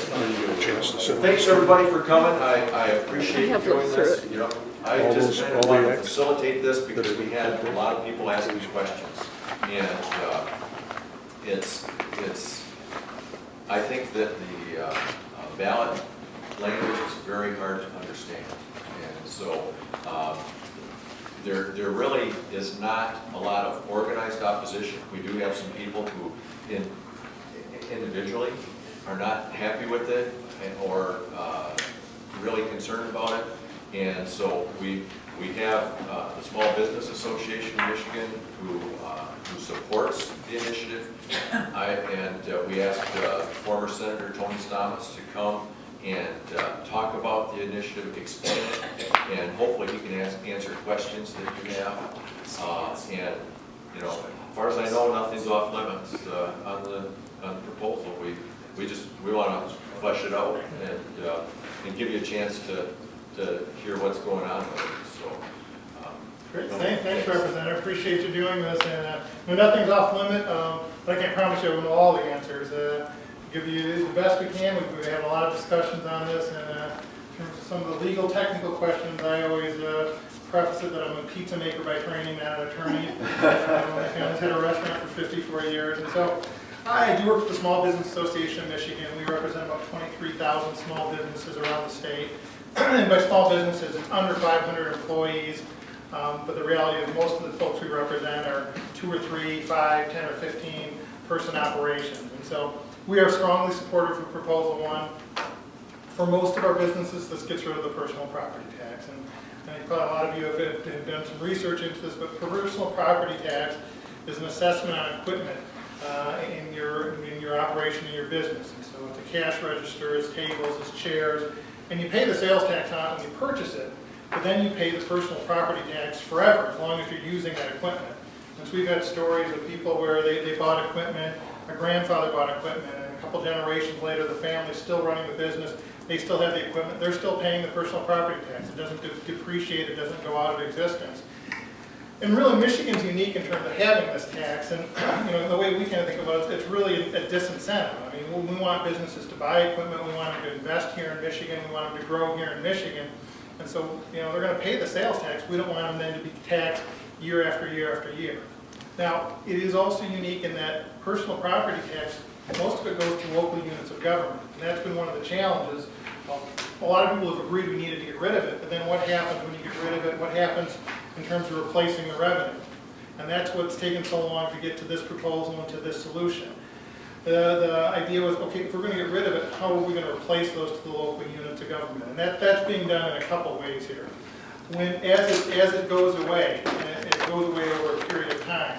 Thanks everybody for coming. I appreciate you doing this. You know, I just kind of want to facilitate this because we had a lot of people asking questions, and it's. I think that the ballot language is very hard to understand, and so there really is not a lot of organized opposition. We do have some people who, individually, are not happy with it or really concerned about it, and so we have the Small Business Association of Michigan who supports the initiative. We asked former Senator Tony Stamas to come and talk about the initiative, explain it, and hopefully he can answer questions that you have. And you know, as far as I know, nothing's off limits on the proposal. We want to flesh it out and give you a chance to hear what's going on with it. So. Great, thanks Representative. Appreciate you doing this. And nothing's off limit, but I can't promise you we'll know all the answers. Give you the best we can. We've had a lot of discussions on this, and in terms of some of the legal, technical questions, I always preface it that I'm a pizza maker by training, not an attorney. My family's had a restaurant for 54 years, and so I do work with the Small Business Association of Michigan. We represent about 23,000 small businesses around the state. And by small businesses, it's under 500 employees. But the reality is most of the folks we represent are 2 or 3, 5, 10 or 15 person operations. And so we are strongly supportive of Proposal 1. For most of our businesses, this gets rid of the personal property tax. And probably a lot of you have done some research into this, but personal property tax is an assessment on equipment in your operation, in your business. And so it's a cash register, it's tables, it's chairs, and you pay the sales tax on it when you purchase it. But then you pay the personal property tax forever, as long as you're using that equipment. And so we've had stories of people where they bought equipment, a grandfather bought equipment, and a couple generations later, the family's still running the business, they still have the equipment, they're still paying the personal property tax. It doesn't depreciate, it doesn't go out of existence. And really, Michigan's unique in terms of having this tax, and you know, the way we kind of think about it, it's really a disincentive. I mean, we want businesses to buy equipment, we want them to invest here in Michigan, we want them to grow here in Michigan. And so, you know, they're going to pay the sales tax. We don't want them then to be taxed year after year after year. Now, it is also unique in that personal property tax, most of it goes to local units of government. And that's been one of the challenges. A lot of people have agreed we needed to get rid of it, but then what happens when you get rid of it? What happens in terms of replacing the revenue? And that's what's taken so long to get to this proposal and to this solution. The idea was, okay, if we're going to get rid of it, how are we going to replace those to the local units of government? And that's being done in a couple ways here. As it goes away, and it goes away over a period of time,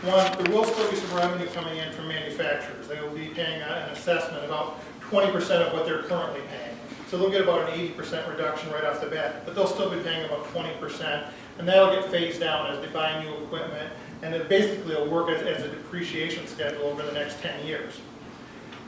one, there will still be some revenue coming in from manufacturers. They will be paying an assessment about 20% of what they're currently paying. So they'll get about an 80% reduction right off the bat, but they'll still be paying about 20%, and that'll get phased down as they buy new equipment. And it basically will work as a depreciation schedule over the next 10 years.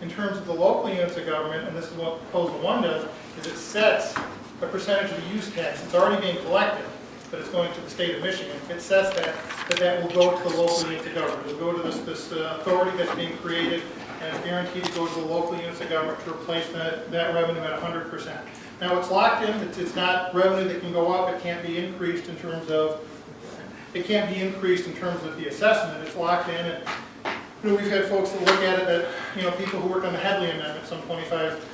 In terms of the local units of government, and this is what Proposal 1 does, is it sets a percentage of the use tax that's already being collected, but it's going to the state of Michigan. It says that will go to the local units of government. It will go to this authority that's being created, and it's guaranteed to go to the local units of government to replace that revenue at 100%. Now it's locked in. It's not revenue that can go up. It can't be increased in terms of the assessment. It's locked in. And, you know, we've had folks that look at it that, you know, people who worked on the Headley Amendment some 25,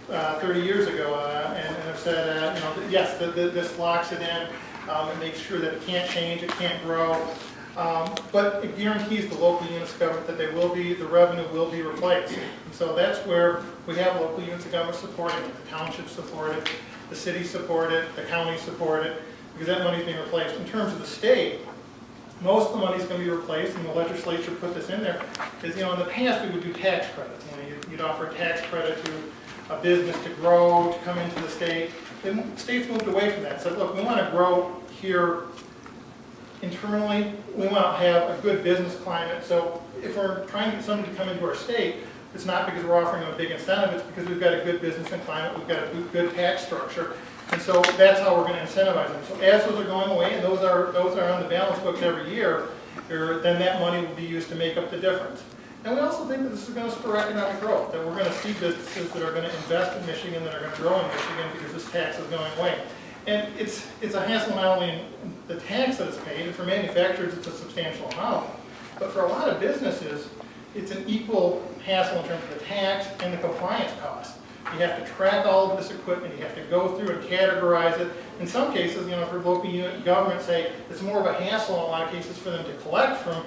30 years ago and have said, you know, yes, this locks it in. It makes sure that it can't change, it can't grow. But it guarantees the local units of government that the revenue will be replaced. And so that's where we have local units of government supporting it. The townships support it, the cities support it, the counties support it, because that money is being replaced. In terms of the state, most of the money is going to be replaced, and the legislature put this in there, is, you know, in the past we would do tax credits. You know, you'd offer a tax credit to a business to grow, to come into the state. Then states moved away from that. Said, look, we want to grow here internally. We want to have a good business climate. So if we're trying to get somebody to come into our state, it's not because we're offering them a big incentive. It's because we've got a good business and climate. We've got a good tax structure. And so that's how we're going to incentivize them. So as those are going away, and those are on the balance books every year, then that money will be used to make up the difference. And we also think that this is going to spur economic growth, that we're going to see businesses that are going to invest in Michigan, that are going to grow in Michigan because this tax is going away. And it's a hassle not only in the tax that is paid, and for manufacturers it's a substantial amount, but for a lot of businesses, it's an equal hassle in terms of the tax and the compliance cost. You have to track all of this equipment, you have to go through and categorize it. In some cases, for local unit government, say, it's more of a hassle in a lot of cases for them to collect from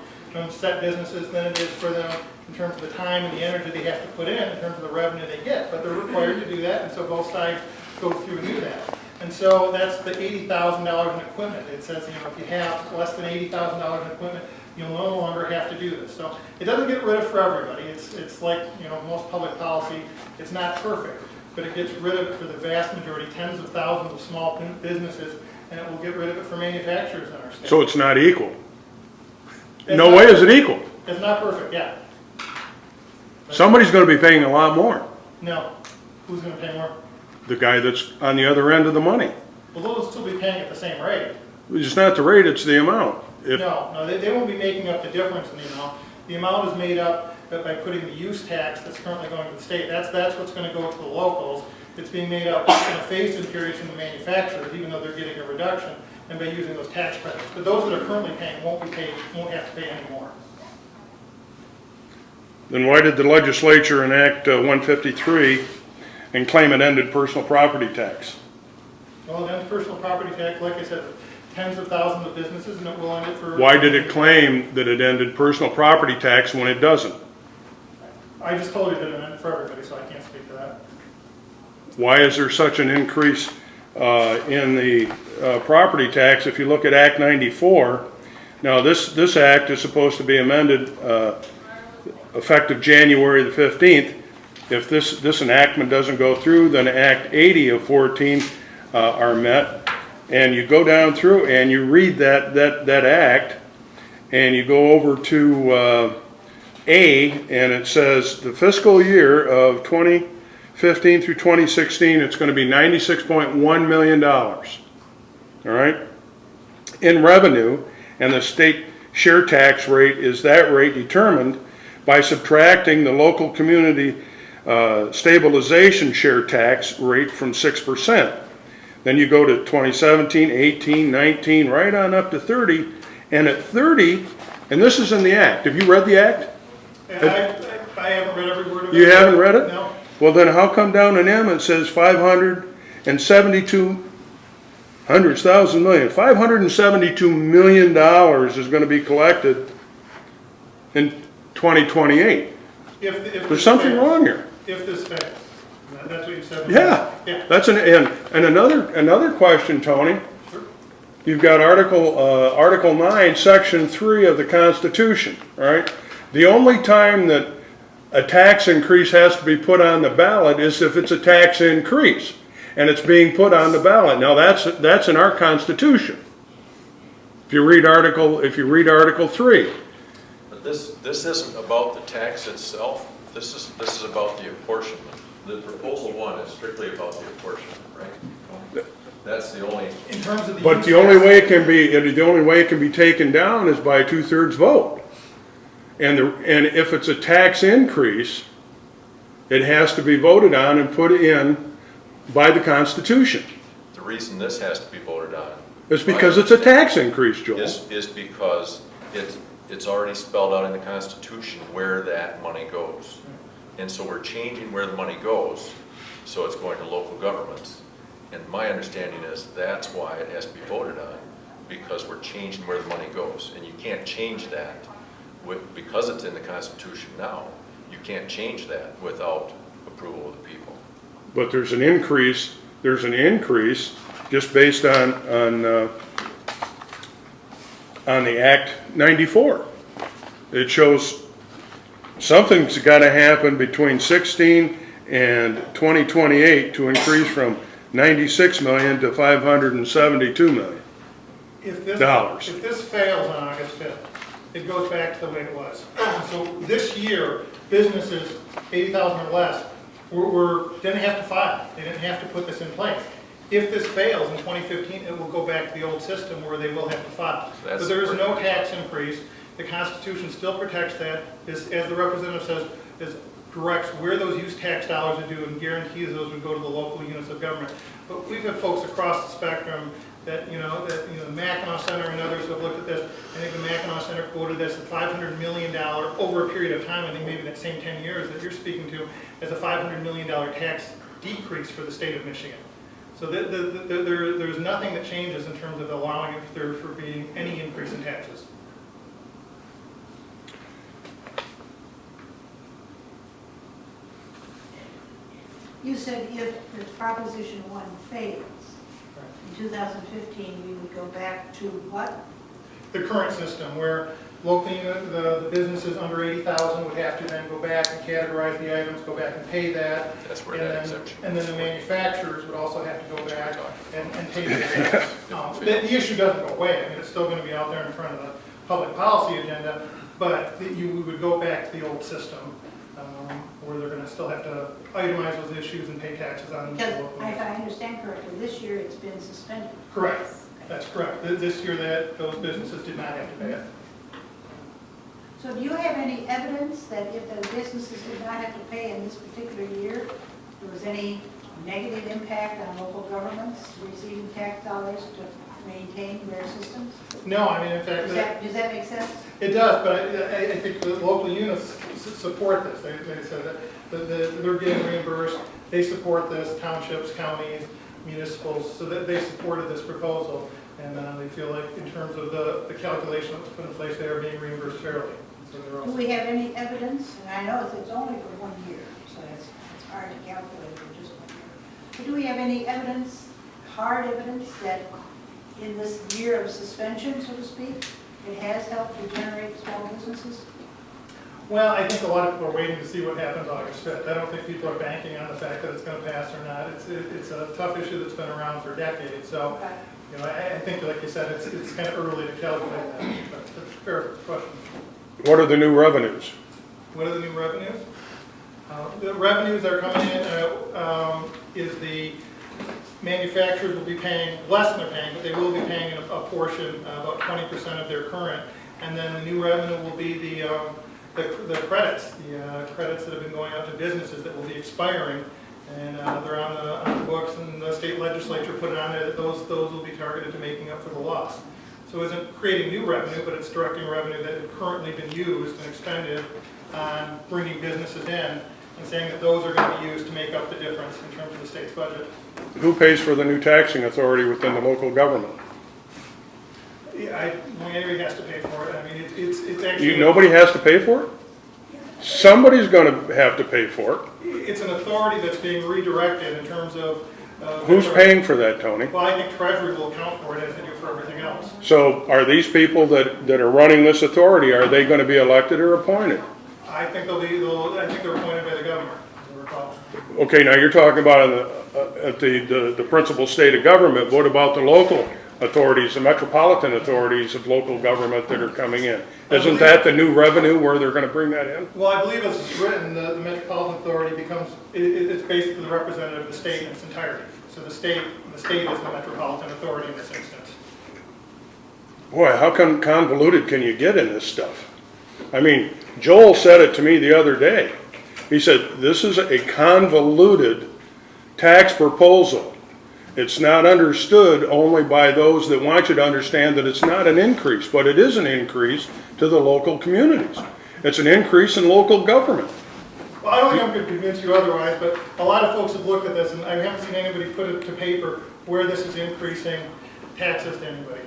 set businesses than it is for them in terms of the time and the energy they have to put in terms of the revenue they get. But they're required to do that, and so both sides go through and do that. And so that's the $80,000 in equipment. It says, if you have less than $80,000 in equipment, you'll no longer have to do this. So it doesn't get rid of for everybody. It's like, most public policy, it's not perfect, but it gets rid of it for the vast majority, tens of thousands of small businesses, and it will get rid of it for manufacturers in our state. So it's not equal. It's No not way is it perfect. equal. It's not perfect, yeah. Somebody's going to be paying a lot more. No. Who's going to pay more? The guy that's on the other end of the money. Well, they'll still be paying at the same rate. It's not the rate, it's the amount. No, they won't be making up the difference in the amount. The amount is made up by putting the use tax that's currently going to the state. That's what's going to go to the locals. It's being made up in a phased-in period from the manufacturers, even though they're getting a reduction, and by using those tax credits. But those that are currently paying won't have to pay any more. Then why did the legislature enact 153 and claim it ended personal property tax? Well, then personal property tax, like I said, tens of thousands of businesses, and it will end it for... Why did it claim that it ended personal property tax when it doesn't? I just told you that it ended for everybody, so I can't speak to that. Why is there such an increase in the property tax? If you look at Act 94, now this act is supposed to be amended effective January the 15th. If this enactment doesn't go through, then Act 80 of 14 are met. And you go down through and you read that act, and you go over to A, and it says the fiscal year of 2015 through 2016, it's going to be $96.1 million. All right? In revenue, and the state share tax rate is that rate determined by subtracting the local community stabilization share tax rate from 6%. Then you go to 2017, 18, 19, right on up to 30, and at 30, and this is in the act. Have you read the act? I haven't read every word of it. You haven't read it? No. Well, then how come down in M it says $572 million is going to be collected in 2028? If There's something wrong here. If this fails. That's what you said. Yeah, that's and another question, Tony. Sure. You've got Article 9, Section 3 of the Constitution, right? The only time that a tax increase has to be put on the ballot is if it's a tax increase, and it's being put on the ballot. Now that's in our Constitution. If you read Article 3. But this isn't about the tax itself. This is about the apportionment. The proposal one is strictly about the apportionment, right? That's the only. In terms of the. But the only way it can be taken down is by a 2/3 vote. And if it's a tax increase, it has to be voted on and put in by the Constitution. The reason this has to be voted on. It's because it's a tax increase, Joel. Is because it's already spelled out in the Constitution where that money goes. And so we're changing where the money goes, so it's going to local governments. And my understanding is that's why it has to be voted on, because we're changing where the money goes. And you can't change that because it's in the Constitution now. You can't change that without approval of the people. But there's an increase just based on the Act 94. It shows something's got to happen between 16 and 2028 to increase from 96 million to 572 million. If this fails on August 5th, it goes back to the way it was. So this year, businesses, 80,000 or less, didn't have to file. They didn't have to put this in place. If this fails in 2015, it will go back to the old system where they will have to file. But there is no tax increase. The Constitution still protects that, as the representative says, is directs where those use tax dollars are due and guarantees those would go to the local units of government. But we've had folks across the spectrum that, the Mackinac Center and others have looked at this. I think the Mackinac Center quoted this at $500 million over a period of time, I think maybe that same 10 years that you're speaking to, as a $500 million tax decrease for the state of Michigan. So there's nothing that changes in terms of allowing there for being any increase in taxes. You said if the Proposition 1 fails, in 2015, we would go back to what? The current system where locally the businesses under 80,000 would have to then go back and categorize the items, go back and pay that. That's where And that then- exemption. And then the manufacturers would also have to go back and pay that. The issue doesn't go away. I mean, it's still going to be out there in front of the public policy agenda, but we would go back to the old system where they're going to still have to itemize those issues and pay taxes on them. Because if I understand correctly, this year it's been suspended. Correct. That's correct. This year those businesses did not have to pay it. So do you have any evidence that if the businesses did not have to pay in this particular year, there was any negative impact on local governments receiving tax dollars to maintain their systems? No, I mean, in fact, Does that make sense? it does, but I think the local units support this. They said that they're getting reimbursed. They support this, townships, counties, municipals, so that they supported this proposal. And they feel like in terms of the calculation that was put in place, they are being reimbursed fairly. So they're Do also, we have any evidence, and I know it's only for 1 year, so it's hard to calculate for just 1 year. But do we have any evidence, hard evidence, that in this year of suspension, so to speak, it has helped to generate small businesses? well, I think a lot of people are waiting to see what happens August 5th. I don't think people are banking on the fact that it's going to pass or not. It's a tough issue that's been around for decades. So, Okay. I think, like you said, it's kind of early to calculate that. But it's a fair question. What are the new revenues? What are the new revenues? The revenues that are coming in is the manufacturers will be paying less than they're paying, but they will be paying a portion, about 20% of their current. And then the new revenue will be the credits, the credits that have been going out to businesses that will be expiring. And they're on the books, and the state legislature put it on there that those will be targeted to making up for the loss. So it isn't creating new revenue, but it's directing revenue that had currently been used and expended on bringing businesses in and saying that those are going to be used to make up the difference in terms of the state's budget. Who pays for the new taxing authority within the local government? Yeah, Miami has to pay for it. I mean, it's actually... Nobody has to pay for it? Somebody's going to have to pay for it. It's an authority that's being redirected in terms of... Who's paying for that, Tony? Well, I think Treasury will account for it as they do for everything else. So are these people that are running this authority, are they going to be elected or appointed? I think I think they're appointed by the governor, as I recall. Okay, now you're talking about at the principal state of government. What about the local authorities, the metropolitan authorities of local government that are coming in? Isn't that the new revenue where they're going to bring that in? Well, I believe as it's written, the Metropolitan Authority becomes, it's basically the representative of the state in its entirety. So the state is the Metropolitan Authority in this instance. Boy, how convoluted can you get in this stuff? I mean, Joel said it to me the other day. He said, this is a convoluted tax proposal. It's not understood only by those that want you to understand that it's not an increase, but it is an increase to the local communities. It's an increase in local government. Well, I don't think I'm going to convince you otherwise, but a lot of folks have looked at this, and I haven't seen anybody put it to paper where this is increasing taxes to anybody.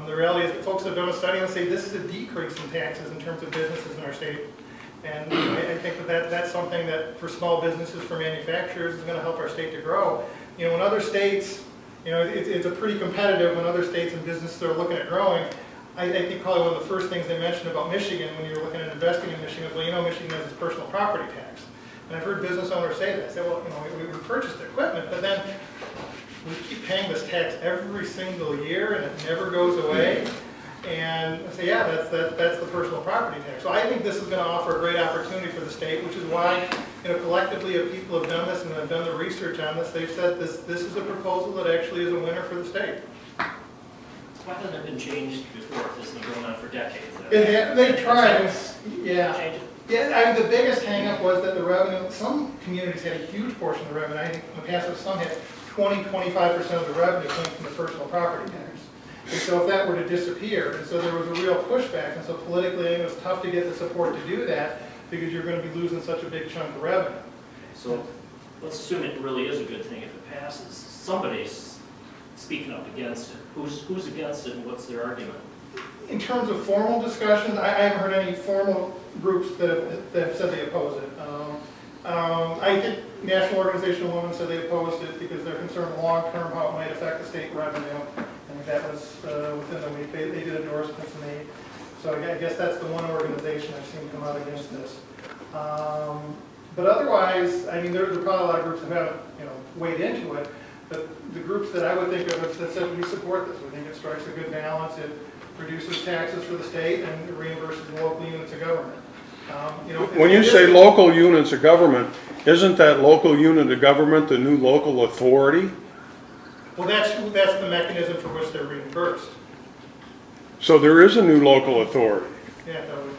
The reality is that folks have done a study and say this is a decrease in taxes in terms of businesses in our state. And I think that's something that for small businesses, for manufacturers, is going to help our state to grow. In other states, it's a pretty competitive when other states and businesses are looking at growing. I think probably one of the first things they mentioned about Michigan when you're looking at investing in Michigan is, well, Michigan has its personal property tax. And I've heard business owners say that. Say, well, we purchased the equipment, but then we keep paying this tax every single year and it never goes away. And I say, yeah, that's the personal property tax. So I think this is going to offer a great opportunity for the state, which is why, collectively, if people have done this and have done the research on this, they've said this is a proposal that actually is a winner for the state. Why hasn't it been changed before if this has been going on for decades? They've tried, yeah. Change it? Yeah, I mean, the biggest hangup was that the revenue, some communities had a huge portion of the revenue. I think in the past, some had 20–25% of the revenue came from the personal property tax. And so if that were to disappear, and so there was a real pushback, and so politically it was tough to get the support to do that because you're going to be losing such a big chunk of revenue. So let's assume it really is a good thing if it passes. Somebody's speaking up against it. Who's against it and what's their argument? In terms of formal discussions, I haven't heard any formal groups that have said they oppose it. I think National Organization of Women said they opposed it because they're concerned long-term how it might affect the state revenue. And that was within a week. They did endorsements and they, so I guess that's the one organization I've seen come out against this. But otherwise, I mean, there are probably a lot of groups that haven't, weighed into it. But the groups that I would think of that said we support this, we think it strikes a good balance. It reduces taxes for the state and reimburses the local units of government. When you say local units of government, isn't that local unit of government the new local authority? Well, that's the mechanism for which they're reimbursed. So there is a new local authority. Yeah, totally.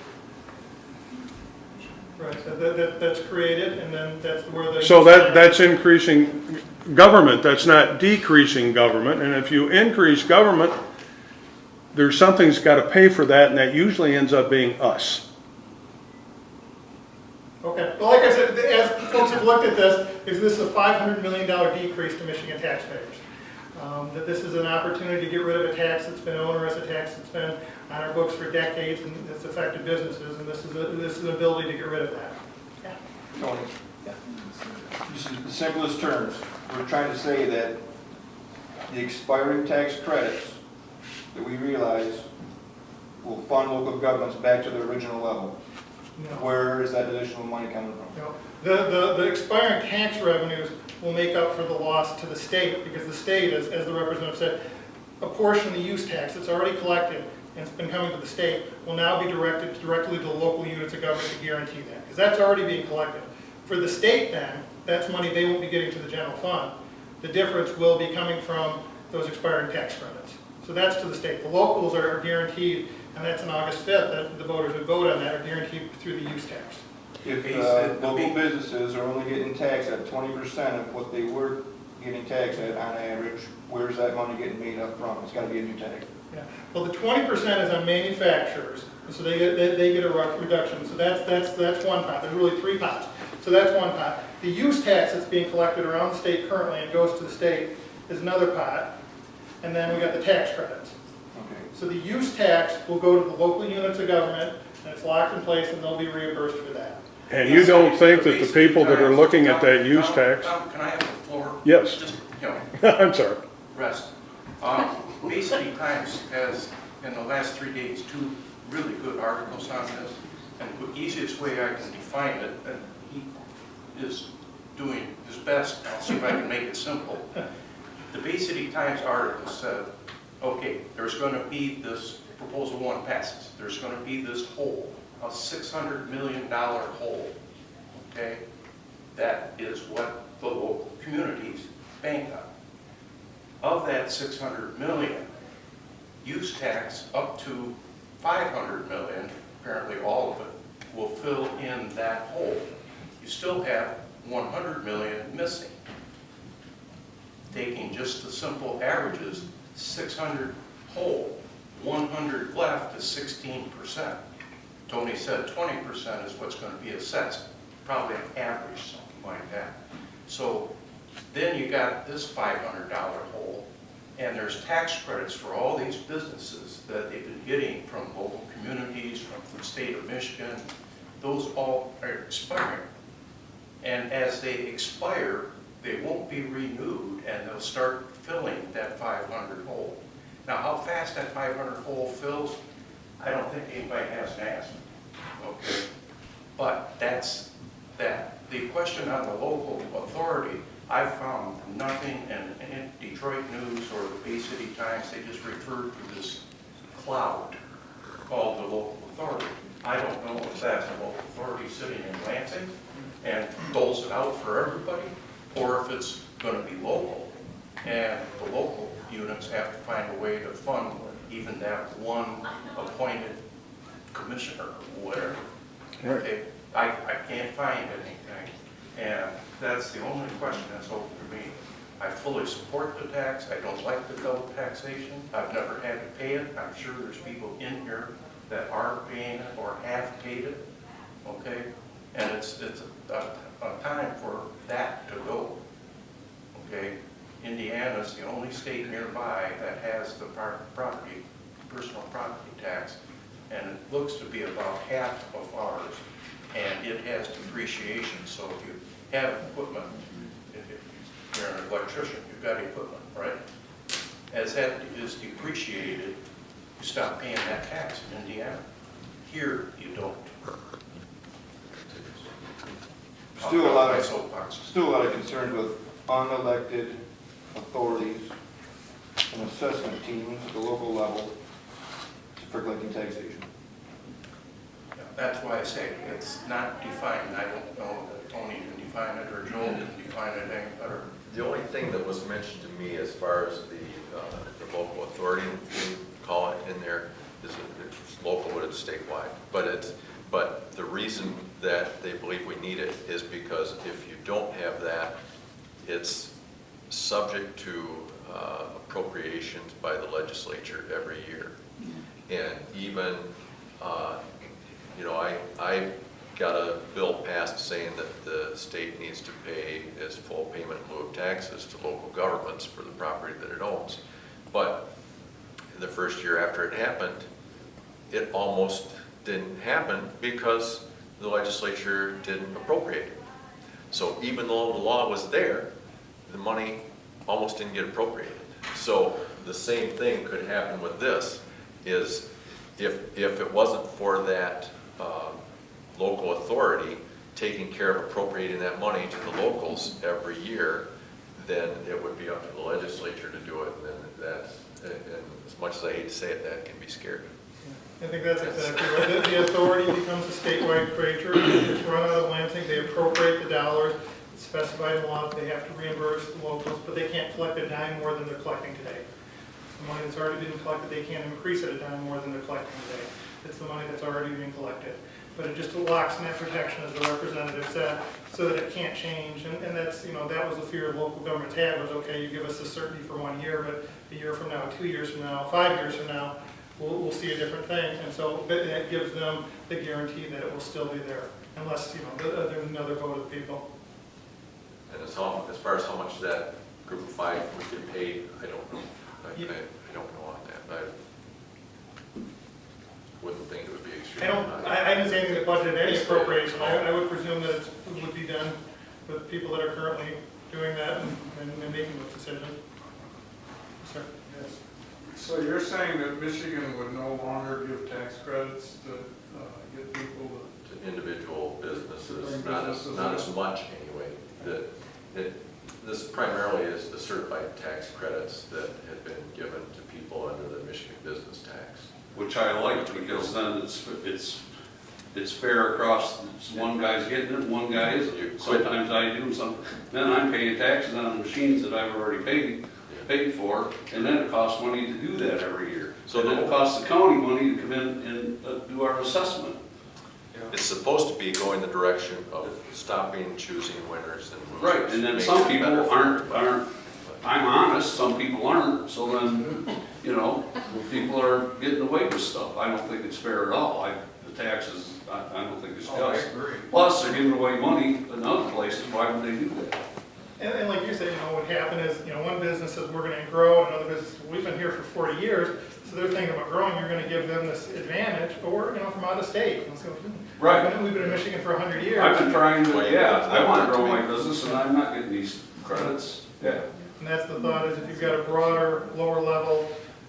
Right, so that's created, and then that's where the... So that's increasing government, that's not decreasing government. And if you increase government, there's something's got to pay for that, and that usually ends up being us. Okay, well, like I said, as folks have looked at this, this is a $500 million decrease to Michigan taxpayers. That this is an opportunity to get rid of a tax that's been onerous, a tax that's been on our books for decades and it's affected businesses, and this is an ability to get rid of that. Yeah. Tony, just in the simplest terms, we're trying to say that the expiring tax credits that we realize will fund local governments back to their original level. No. Where is that additional money coming from? No. The expiring tax revenues will make up for the loss to the state, because the state, as the representative said, a portion of the use tax that's already collected and it's been coming to the state will now be directed directly to the local units of government to guarantee that, because that's already being collected. For the state then, that's money they won't be getting to the general fund. The difference will be coming from those expiring tax credits. So that's to the state. The locals are guaranteed, and that's on August 5th, that the voters would vote on that, are guaranteed through the use tax. If local businesses are only getting taxed at 20% of what they were getting taxed at on average, where's that money getting made up from? It's got to be a new tax. Yeah. Well, the 20% is on manufacturers, so they get a reduction. So that's one pot. There's really three pots. So that's one pot. The use tax that's being collected around the state currently and goes to the state is another pot. And then we got the tax credits. Okay. So the use tax will go to the local units of government, and it's locked in place, and they'll be reimbursed for that. And you don't think that the people that are looking at that use tax? Can I have the floor? Yes. Just, I'm sorry. rest. Bay City Times has, in the last 3 days, 2 really good articles on this. And the easiest way I can define it, and he is doing his best, I'll see if I can make it simple. The Bay City Times article said, okay, there's going to be this, proposal 1 passes, there's going to be this hole, a $600 million hole, okay? That is what the local communities bank on. Of that $600 million, use tax up to $500 million, apparently all of it, will fill in that hole. You still have $100 million missing. Taking just the simple averages, 600 whole, 100 left is 16%. Tony said 20% is what's going to be assessed, probably an average, something like that. So then you got this $500 hole, and there's tax credits for all these businesses that they've been getting from local communities, from the state of Michigan. Those all are expiring. And as they expire, they won't be renewed, and they'll start filling that 500 hole. Now, how fast that 500 hole fills, I don't think anybody has an answer, okay? But that's that. The question on the local authority, I found nothing in Detroit News or the Bay City Times. They just referred to this cloud called the local authority. I don't know if that's a local authority sitting in Lansing and doles it out for everybody, or if it's going to be local, and the local units have to find a way to fund even that one appointed commissioner or whatever. Right. Okay, I can't find anything, and that's the only question that's open to me. I fully support the tax, I don't like the double taxation, I've never had to pay it, I'm sure there's people in here that are paying it or have paid it, okay? And it's a time for that to go, okay? Indiana's the only state nearby that has the personal property tax, and it looks to be about half of ours, and it has depreciation, so if you have equipment, if you're an electrician, you've got equipment, right? As that is depreciated, you stop paying that tax in Indiana. Here, you don't. Still a lot My of, soapbox. still a lot of concerns with unelected authorities and assessment teams at the local level for collecting taxation. That's why I say it's not defined. I don't know that Tony can define it or Joel can define it any better. The only thing that was mentioned to me as far as the local authority, if you call it in there, is it's local, but it's statewide. But the reason that they believe we need it is because if you don't have that, it's subject to appropriations by the legislature every year. And even, you know, I got a bill passed saying that the state needs to pay as full payment in lieu of taxes to local governments for the property that it owns. But the first year after it happened, it almost didn't happen because the legislature didn't appropriate it. So even though the law was there, the money almost didn't get appropriated. So the same thing could happen with this, is if it wasn't for that local authority taking care of appropriating that money to the locals every year, then it would be up to the legislature to do it, and then that's, and as much as I hate to say it, that can be scary. I think that's exactly right. The authority becomes a statewide creature. It's run out of Lansing. They appropriate the dollars. It's specified in law that they have to reimburse the locals, but they can't collect a dime more than they're collecting today. The money that's already been collected, they can't increase it a dime more than they're collecting today. It's the money that's already being collected. But it just locks in that protection, as the representative said, so that it can't change. And that's, you know, that was the fear local governments had, was, okay, you give us the certainty for 1 year, but a year from now, 2 years from now, 5 years from now, we'll see a different thing. And so that gives them the guarantee that it will still be there, unless, you know, there's another vote of the people. And as far as how much that group of 5 would get paid, I don't know. I don't know on that. I wouldn't think it would be extremely high. I didn't say anything that budgeted any appropriation. I would presume that it would be done with people that are currently doing that and making those decisions. Sir? Yes. So you're saying that Michigan would no longer give tax credits to get people To individual businesses, Bring not businesses as in. much anyway. This primarily is the certified tax credits that have been given to people under the Michigan business tax. Which I like, because then it's fair across, one guy's getting it, one guy isn't. Sometimes I do, then I'm paying taxes on the machines that I've already paid for, and then it costs money to do that every year. So So then it costs the county money to come in and do our assessment. It's supposed to be going the direction of stopping choosing winners and losers. Right, and then Make some it people better for aren't, everybody. I'm honest, some people aren't, so then, you know, people are getting away with stuff. I don't think it's fair at all. The taxes, I don't think it's just. Plus, they're giving away money in other places, why would they do that? And like you said, you know, what happened is, you know, one business says we're gonna grow, and another business, we've been here for 40 years, so they're thinking about growing, you're gonna give them this advantage, but we're, you know, from out of state. And so, Right. We've been in Michigan for 100 years. I've been trying to, Well, yeah, I want to to grow my me. business and I'm not getting these credits. Yeah. And that's the thought, is if you've got a broader, lower level,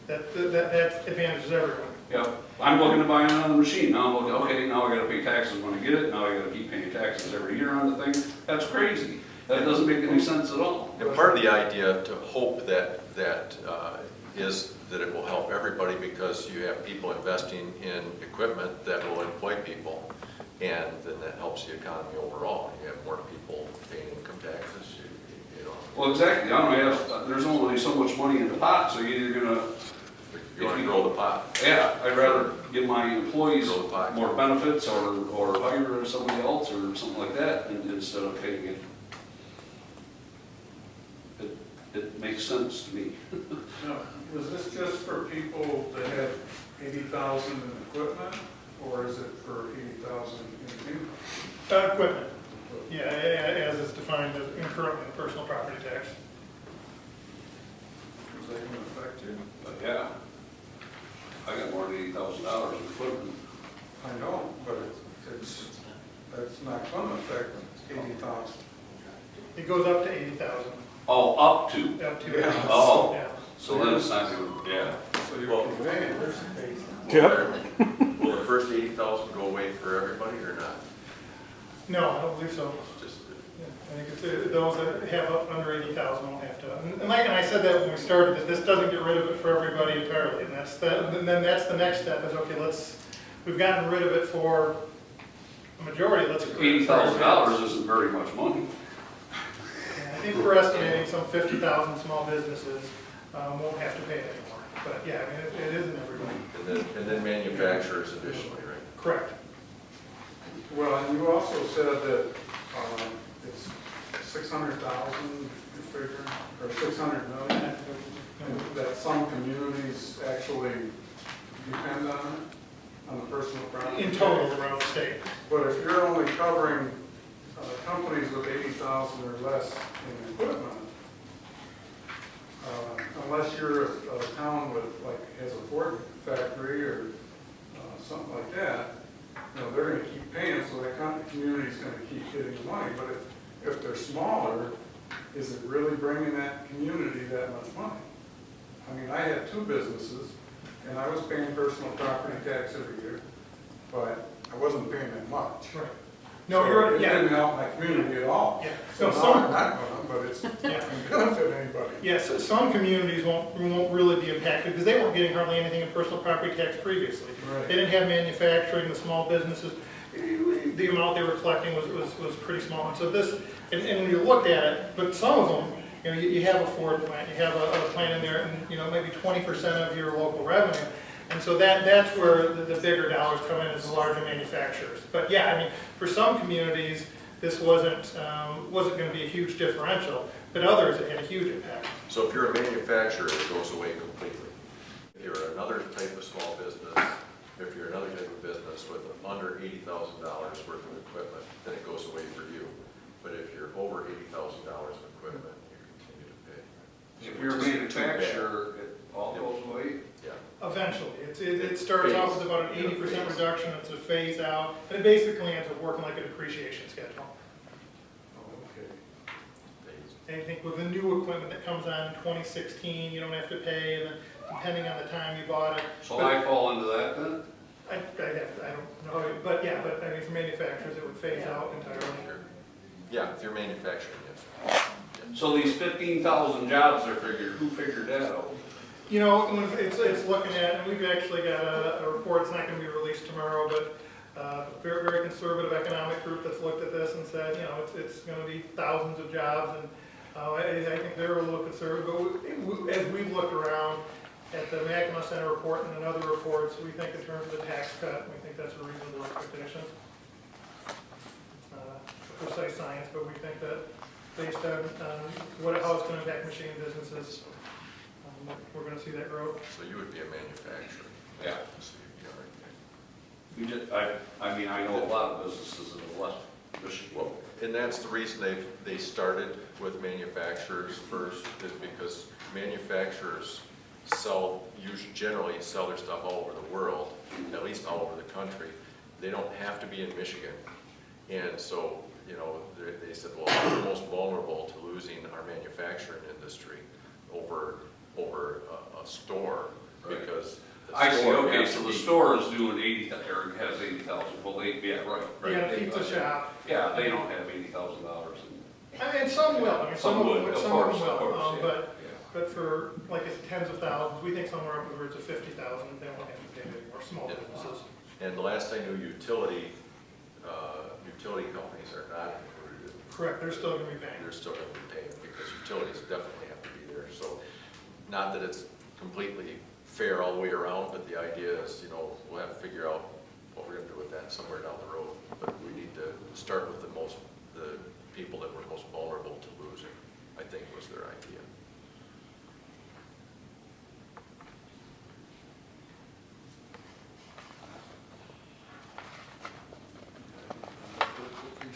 that advantages everyone. Yeah, I'm looking to buy another machine. Now I'm looking, okay, now I gotta pay taxes when I get it. Now I gotta keep paying taxes every year on the thing. That's crazy. That doesn't make any sense at all. And part of the idea to hope that is that it will help everybody, because you have people investing in equipment that will employ people, and then that helps the economy overall. You have more people paying income taxes, you know. Well, exactly. I don't know, there's only so much money in the pot, so you're either gonna You wanna grow the pot? Yeah, I'd rather give my employees Grow the pot. more benefits or hire somebody else or something like that instead of paying it. It makes sense to me. Now, was this just for people that had 80,000 in equipment, or is it for 80,000 in income? Equipment, yeah, as is defined as currently in personal property tax. Is that gonna affect you? But yeah, I got more than $80,000 in equipment. I know, but that's not gonna affect 80,000. It goes up to 80,000, Oh, up to. up to. Yeah. Oh. Yeah. So then it's not going to, yeah. So you're conveying, Yep. Will the first 80,000 go away for everybody or not? No, I don't believe so. Just, Yeah, I think it's, those that have up under 80,000 won't have to. And like, and I said that when we started, that this doesn't get rid of it for everybody entirely. And that's and then that's the next step is, okay, we've gotten rid of it for a majority, let's. $80,000 isn't very much money. I think we're estimating some 50,000 small businesses won't have to pay it anymore. But yeah, I mean, it isn't everybody. and then manufacturers additionally, right? Correct. Well, and you also said that it's 600,000, you figure, or 600 million, and that some communities actually depend on it, on the personal property. In total around the state. But if you're only covering companies with 80,000 or less in equipment, unless you're a town with, like, has a Ford factory or something like that, you know, they're gonna keep paying, so that community's gonna keep getting the money. But if they're smaller, is it really bringing that community that much money? I mean, I had 2 businesses, and I was paying personal property tax every year, but I wasn't paying that much. Right. No, So you're, it yeah. didn't help my community at all. Yeah. So So now I'm some, not gonna, but it's yeah. not gonna benefit anybody. Yes, some communities won't really be impacted because they weren't getting hardly anything in personal property tax previously. Right. They didn't have manufacturing, the small businesses, the amount they were collecting was pretty small. And so this, and when you looked at it, but some of them, you know, you have a Ford plant, you have a plant in there, and, you know, maybe 20% of your local revenue. And so that's where the bigger dollars come in, as the larger manufacturers. But yeah, I mean, for some communities, this wasn't going to be a huge differential, but others, it had a huge impact. So if you're a manufacturer, it goes away completely. If you're another type of small business, if you're another type of business with under $80,000 worth of equipment, then it goes away for you. But if you're over $80,000 of equipment, you continue to pay. If you're a manufacturer, it all goes away. Yeah. Eventually, it starts off with about an 80% reduction, it's a phase out, and it basically ends up working like a depreciation schedule. Okay. And I think with the new equipment that comes on in 2016, you don't have to pay, and then depending on the time you bought it. So I fall into that then? I don't know, but yeah, but I mean, for manufacturers, it would phase out entirely. Yeah, if you're manufacturing, yes. So these 15,000 jobs are figured, who figured that out? You know, it's looking at, and we've actually got a report, it's not gonna be released tomorrow, but very, very conservative economic group that's looked at this and said, you know, it's gonna be thousands of jobs, and I think they're a little conservative, but as we've looked around at the Mackinac Center report and in other reports, we think in terms of the tax cut, we think that's a reasonable expectation. It's not a precise science, but we think that based on how it's gonna impact machine businesses, we're gonna see that growth. So you would be a manufacturer. Yeah. So you'd be all right. We just, I mean, I know a lot of businesses that have left Michigan. Well, and that's the reason they started with manufacturers first, is because manufacturers generally sell their stuff all over the world, at least all over the country. They don't have to be in Michigan. And so, you know, they said, well, we're most vulnerable to losing our manufacturing industry over a store, Right. because the I see, store okay, has so to the be- store is doing 80,000, or has 80,000, well, yeah, right. You got a pizza shop. Yeah, they don't have $80,000 I mean, some will, I mean, some of them of some course, of them of will, course, yeah. but for, like, it's tens of thousands, we think somewhere upwards of 50,000, they won't have to pay anymore, small businesses. And the last I knew, utility companies are not included. Correct, they're still gonna be paying. They're still going to be paying, because utilities definitely have to be there. So, not that it's completely fair all the way around, but the idea is, we'll have to figure out what we're gonna do with that somewhere down the road. But we need to start with the people that were most vulnerable to losing, I think was their idea.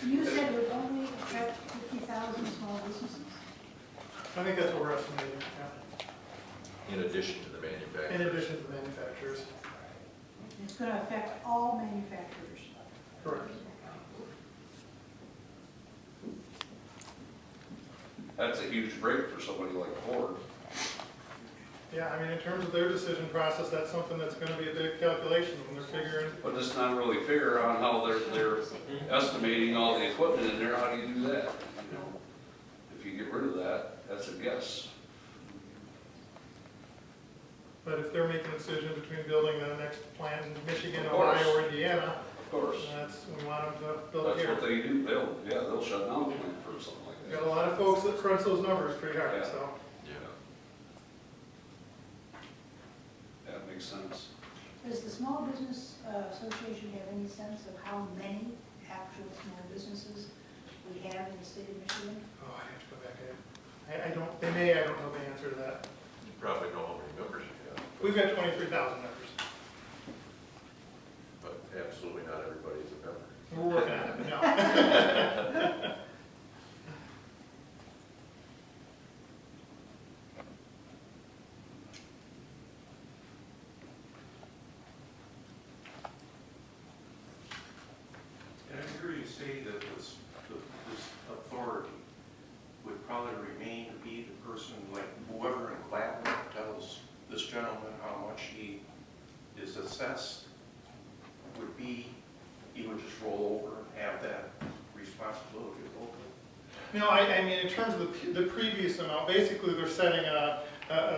You said it would only affect 50,000 small businesses? I think that's what we're estimating, yeah. In addition to the manufacturers. In addition to manufacturers. It's going to affect all manufacturers. Correct. That's a huge break for somebody like Ford. Yeah, I mean, in terms of their decision process, that's something that's gonna be a big calculation when they're figuring. But it's not really fair on how they're estimating all the equipment in there. How do you do that? If you get rid of that, that's a guess. But if they're making a decision between building the next plant in Michigan, Of course. Ohio, or Indiana, Of course. we want them to build it That's what here. they do. They'll shut down the plant for something like We got that. a lot of folks that crunch those numbers pretty hard, Yeah. so. Yeah. That makes sense. Does the Small Business Association have any sense of how many actual small businesses we have in the state of Michigan? Oh, I have to go back in. I don't know the answer to that. You probably know how many members you have, We've got 23,000 members. but absolutely not everybody is a member. We're working on it, but no. And I hear you say that this authority would probably remain to be the person, like whoever in Gladwin tells this gentleman how much he is assessed, would be, he would just roll over and have that responsibility locally. No, I mean, in terms of the previous amount, basically they're setting a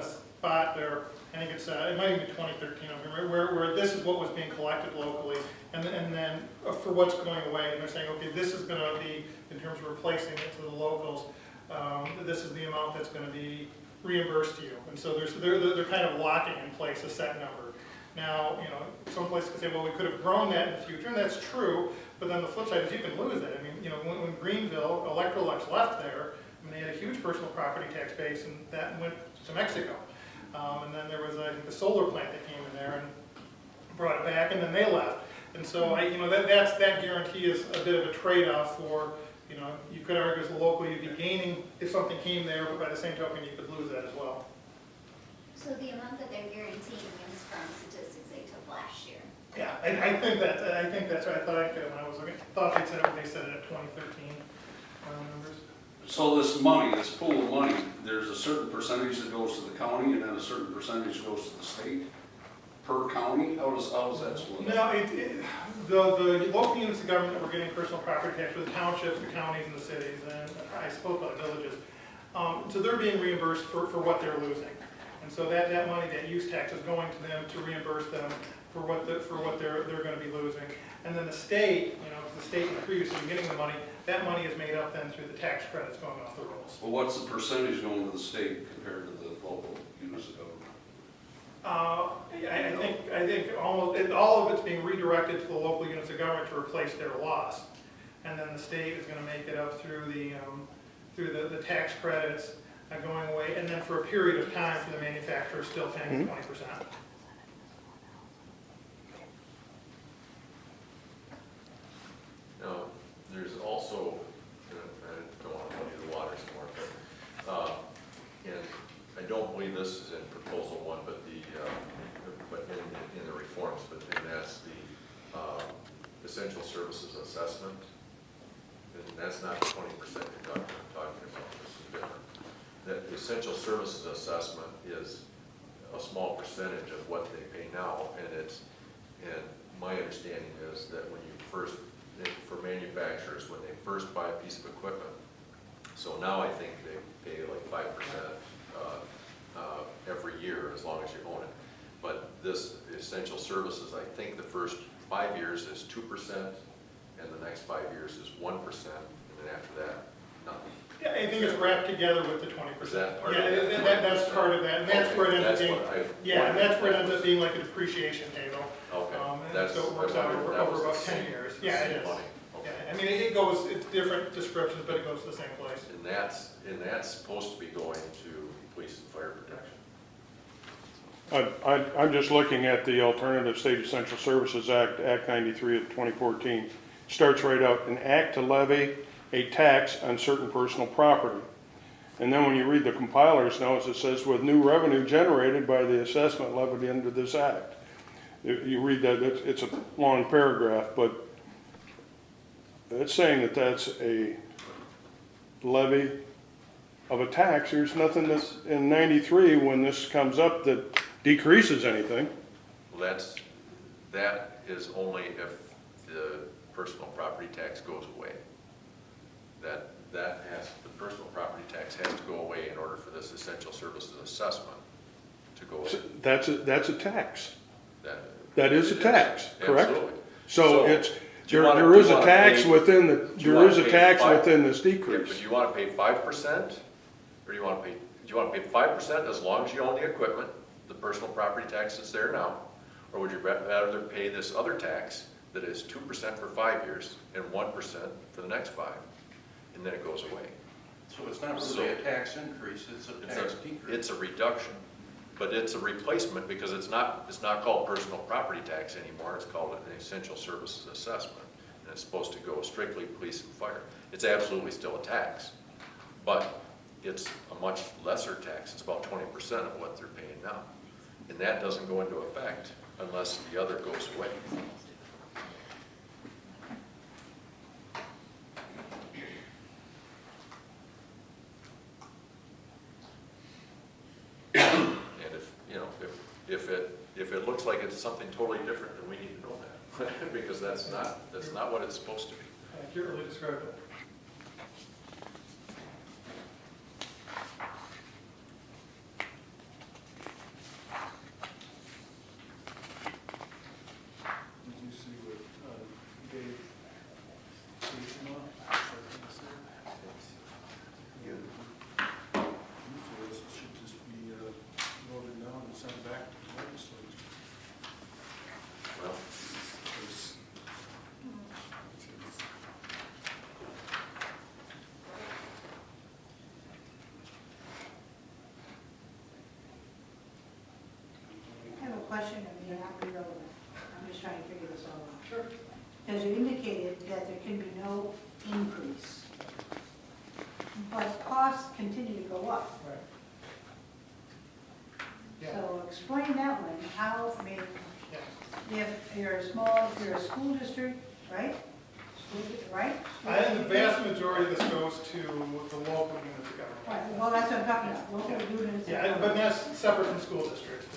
spot there, I think it's, it might even be 2013, I don't remember, where this is what was being collected locally, and then for what's going away, and they're saying, okay, this is gonna be, in terms of replacing it to the locals, this is the amount that's gonna be reimbursed to you. And so they're kind of locking in place a set number. Now, some places can say, well, we could have grown that in the future, and that's true, but then the flip side is you can lose it. I mean, when Greenville, Electrolux left there, I mean, they had a huge personal property tax base, and that went to Mexico. And then there was, I think, the solar plant that came in there and brought it back, and then they left. And so, that guarantee is a bit of a trade-off for, you could argue as a local, you'd be gaining if something came there, but by the same token, you could lose that as well. So the amount that they're guaranteeing is from statistics they took last year. Yeah, I think that's right. I thought, when I was looking, thought they said it at 2013 numbers. So this money, this pool of money, there's a certain percentage that goes to the county and then a certain percentage goes to the state per county? How does that split? No, the local units of government that were getting personal property tax were the townships, the counties, and the cities, and I spoke about villages. So they're being reimbursed for what they're losing. And so that money, that use tax is going to them to reimburse them for what they're going to be losing. And then the state, the state previously getting the money, that money is made up then through the tax credits going off the rolls. Well, what's the percentage going to the state compared to the local units of government? I think almost all of it's being redirected to the local units of government to replace their loss, and then the state is going to make it up through the tax credits going away, and then for a period of time for the manufacturer still paying 20%. Now, there's also, I don't want to muddy the waters more, but, and I don't believe this is in proposal one, but in the reforms, but then that's the essential services assessment. And that's not the 20% deduction I'm talking about, this is different. That the essential services assessment is a small percentage of what they pay now, and my understanding is that when you first, for manufacturers, when they first buy a piece of equipment, so now I think they pay like 5% every year as long as you own it. But this essential services, I think the first 5 years is 2%, and the next 5 years is 1%, and then after that, nothing. Yeah, I think it's wrapped together with the 20%. Is that part Yeah, of it? that's part of that, and that's where it ends up That's being, what I. yeah, and that's where it ends up being like a depreciation table. Okay. And That's- so it works I out wondered if over that was about the 10 same- years. the Yeah, same it is. money. Yeah, Okay. I mean, it goes, it's different descriptions, but it goes to the same place. And that's supposed to be going to police and fire protection. I'm just looking at the Alternative State Essential Services Act, Act 93 of 2014. Starts right out, an act to levy a tax on certain personal property. And then when you read the compiler's notes, it says with new revenue generated by the assessment levied under this act. You read that, it's a long paragraph, but it's saying that that's a levy of a tax. There's nothing that's in 93 when this comes up that decreases anything. Well, that is only if the personal property tax goes away. The personal property tax has to go away in order for this essential services assessment to go away. That's a tax. That That is a it tax, correct? Absolutely. So it's, do you wanna- there is do you a wanna tax pay- within the, do you there is wanna a pay tax five- within this Yeah, decrease. but do you want to pay 5%, or do you want to pay 5% as long as you own the equipment, the personal property tax that's there now? Or would you rather pay this other tax that is 2% for 5 years and 1% for the next 5, and then it goes away? So it's not really a tax increase, it's a tax decrease. It's a reduction, but it's a replacement because it's not called personal property tax anymore, it's called an essential services assessment. And it's supposed to go strictly police and fire. It's absolutely still a tax, but it's a much lesser tax, it's about 20% of what they're paying now. And that doesn't go into effect unless the other goes away. And if it looks like it's something totally different, then we need to know that, because that's not what it's supposed to be. Accurately described it. Did you see what Dave Station on? He feels it should just be voted down and sent back to the legislature. Well, Because I have a question that may not be relevant. I'm just trying to figure this all out. Sure. Because you indicated that there can be no increase, but costs continue to go up. Right. Yeah, So explain that one, how, I mean, yeah. if you're if you're a school district, right? Right? I think the vast majority of this goes to the local units of government. Right, well, that's what I'm talking about, local units. Yeah, but that's separate from school districts.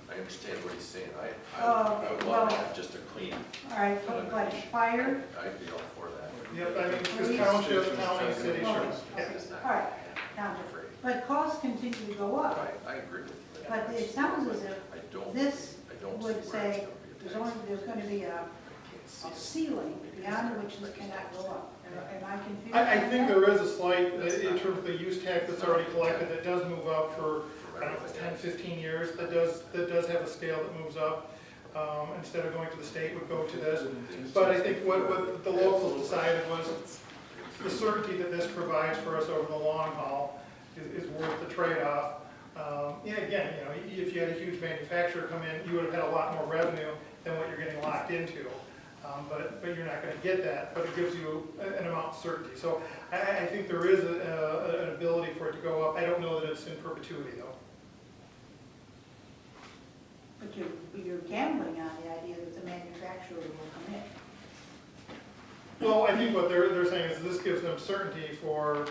I understand what he's saying. I Oh, would okay, love to well- have just a clean, All right, but fire, I'd be all for that. Yep, I mean, it's township, county, city, sure. okay, Yeah. all right, now, but costs continue to go up. I agree with you. But it sounds as if I don't, this I don't see would where it's say gonna be a tax. there's going to be a I can't see a it. ceiling beyond which this cannot go up. Am I confused? I think there is a slight, in terms of the use tax that's already collected, that does move up for, I don't know, if it's 10, 15 years, that does have a scale that moves up. Instead of going to the state, would go to this. But I think what the locals decided was the certainty that this provides for us over the long haul is worth the trade-off. Yeah, again, if you had a huge manufacturer come in, you would have had a lot more revenue than what you're getting locked into. But you're not going to get that, but it gives you an amount of certainty. So I think there is an ability for it to go up. I don't know that it's in perpetuity, though. But you're gambling on the idea that the manufacturer will come in. Well, I think what they're saying is this gives them certainty for,